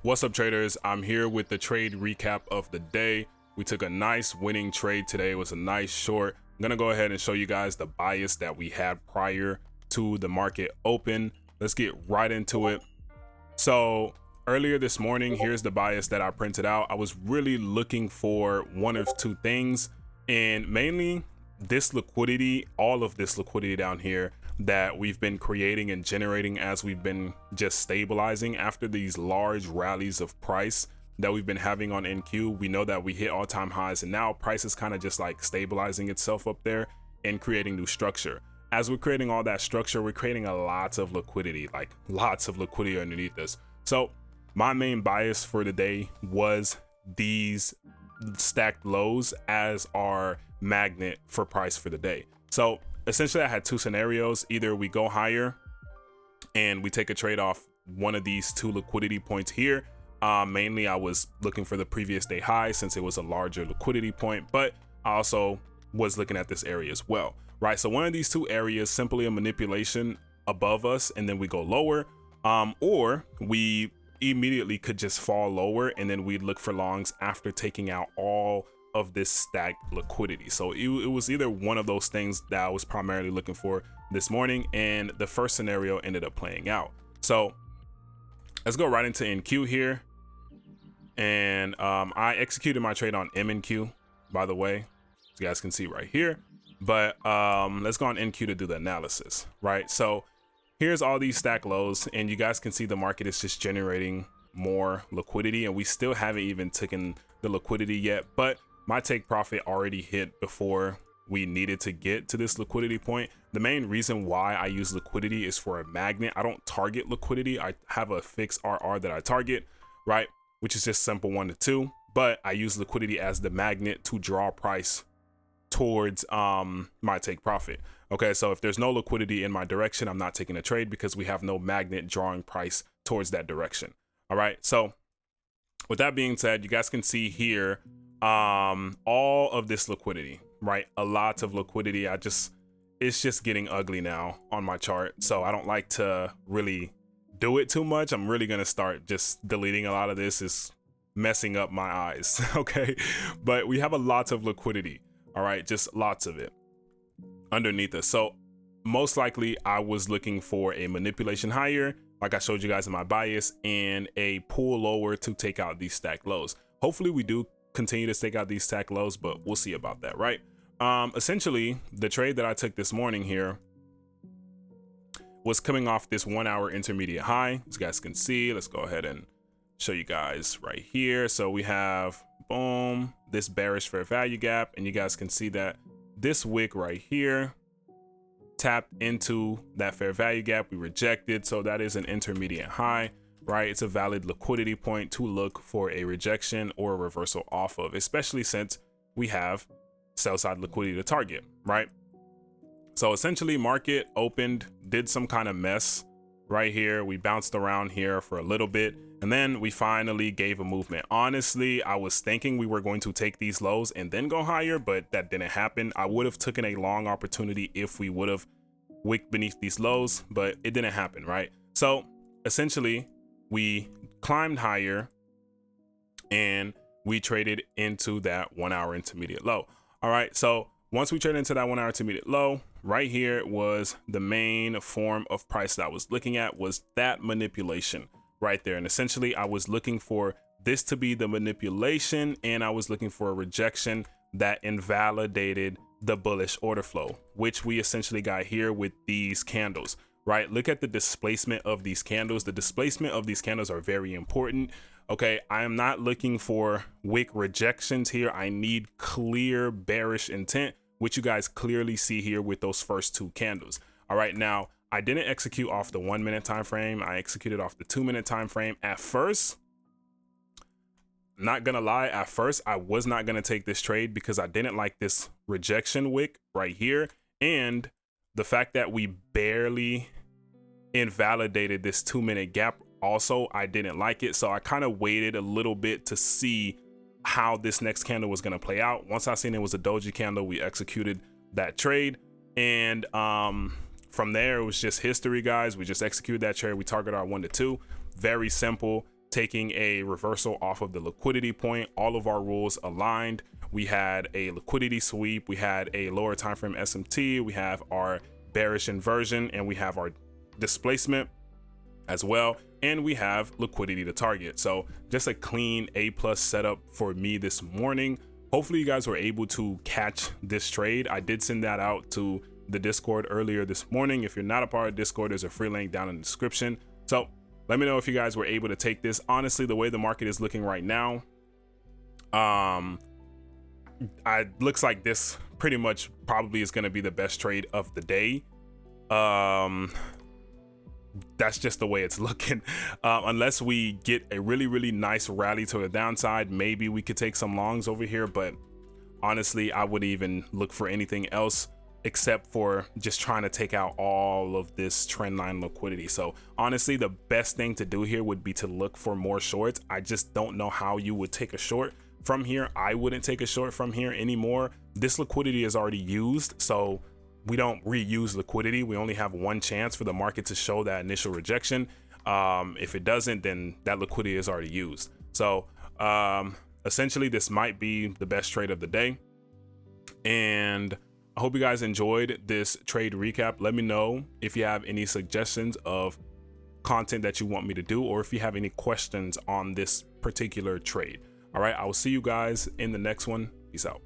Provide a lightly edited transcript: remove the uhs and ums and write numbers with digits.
What's up, traders? I'm here with the trade recap of the day. We took a nice winning trade today. It was a nice short. I'm gonna go ahead and show you guys the bias that we had prior to the market open. Let's get right into it. So earlier this morning, here's the bias that I printed out. I was really looking for one of two things, and mainly this liquidity, all of this liquidity down here that we've been creating and generating as we've been just stabilizing after these large rallies of price that we've been having on NQ. We know that we hit all-time highs, and now price is kind of just like stabilizing itself up there and creating new structure. As we're creating all that structure, we're creating a lot of liquidity, like lots of liquidity underneath us. So my main bias for the day was these stacked lows as our magnet for price for the day. So essentially I had two scenarios. Either we go higher and we take a trade off one of these two liquidity points here. Mainly I was looking for the previous day high since it was a larger liquidity point, but I also was looking at this area as well, right? So one of these two areas, simply a manipulation above us, and then we go lower, or we immediately could just fall lower and then we'd look for longs after taking out all of this stacked liquidity. So it was either one of those things that I was primarily looking for this morning, and the first scenario ended up playing out. So let's go right into NQ here. And I executed my trade on MNQ, by the way, as you guys can see right here. But let's go on NQ to do the analysis, right? So here's all these stack lows, and you guys can see the market is just generating more liquidity, and we still haven't even taken the liquidity yet, but my take profit already hit before we needed to get to this liquidity point. The main reason why I use liquidity is for a magnet. I don't target liquidity. I have a fixed RR that I target, right? Which is just simple 1 to 2, but I use liquidity as the magnet to draw price towards my take profit. Okay, so if there's no liquidity in my direction, I'm not taking a trade because we have no magnet drawing price towards that direction. All right, so with that being said, you guys can see here all of this liquidity, right? A lot of liquidity. It's just getting ugly now on my chart, so I don't like to really do it too much. I'm really gonna start just deleting a lot of this. Is messing up my eyes. Okay, but we have a lot of liquidity, all right, just lots of it underneath us. So most likely I was looking for a manipulation higher, like I showed you guys in my bias, and a pull lower to take out these stack lows. Hopefully we do continue to take out these stack lows, but we'll see about that, right? Essentially the trade that I took this morning here was coming off this 1 hour intermediate high, as you guys can see. Let's go ahead and show you guys right here. So we have, boom, this bearish fair value gap, and you guys can see that this wick right here tapped into that fair value gap. We rejected, so that is an intermediate high, right? It's a valid liquidity point to look for a rejection or a reversal off of, especially since we have sell side liquidity to target, right? So essentially market opened, did some kind of mess right here. We bounced around here for a little bit, and then we finally gave a movement. Honestly, I was thinking we were going to take these lows and then go higher, but that didn't happen. I would have taken a long opportunity if we would have wicked beneath these lows, but it didn't happen, right? So essentially we climbed higher and we traded into that 1 hour intermediate low. All right, so once we traded into that 1 hour intermediate low, right here was the main form of price that I was looking at, was that manipulation right there. And essentially I was looking for this to be the manipulation, and I was looking for a rejection that invalidated the bullish order flow, which we essentially got here with these candles, right? Look at the displacement of these candles. The displacement of these candles are very important. Okay, I am not looking for wick rejections here. I need clear bearish intent, which you guys clearly see here with those first two candles. All right, now I didn't execute off the 1 minute time frame. I executed off the 2 minute time frame. At first, not gonna lie, at first I was not gonna take this trade because I didn't like this rejection wick right here, and the fact that we barely invalidated this 2 minute gap also, I didn't like it. So I kind of waited a little bit to see how this next candle was going to play out. Once I seen it was a doji candle, we executed that trade, and from there it was just history, guys. We just executed that trade. We targeted our 1 to 2. Very simple. taking a reversal off of the liquidity point. All of our rules aligned. We had a liquidity sweep, we had a lower time frame SMT, we have our bearish inversion, and we have our displacement as well, and we have liquidity to target. So just a clean A+ setup for me this morning. Hopefully you guys were able to catch this trade. I did send that out to the Discord earlier this morning. If you're not a part of Discord, there's a free link down in the description. So let me know if you guys were able to take this. Honestly, the way the market is looking right now, looks like this pretty much probably is going to be the best trade of the day. That's just the way it's looking. Unless we get a really nice rally to the downside, maybe we could take some longs over here, but honestly, I wouldn't even look for anything else except for just trying to take out all of this trend line liquidity. So honestly, the best thing to do here would be to look for more shorts. I just don't know how you would take a short from here. I wouldn't take a short from here anymore. This liquidity is already used, so we don't reuse liquidity. We only have one chance for the market to show that initial rejection. If it doesn't, then that liquidity is already used. So essentially, this might be the best trade of the day. And I hope you guys enjoyed this trade recap. Let me know if you have any suggestions of content that you want me to do, or if you have any questions on this particular trade. All right, I will see you guys in the next one. Peace out.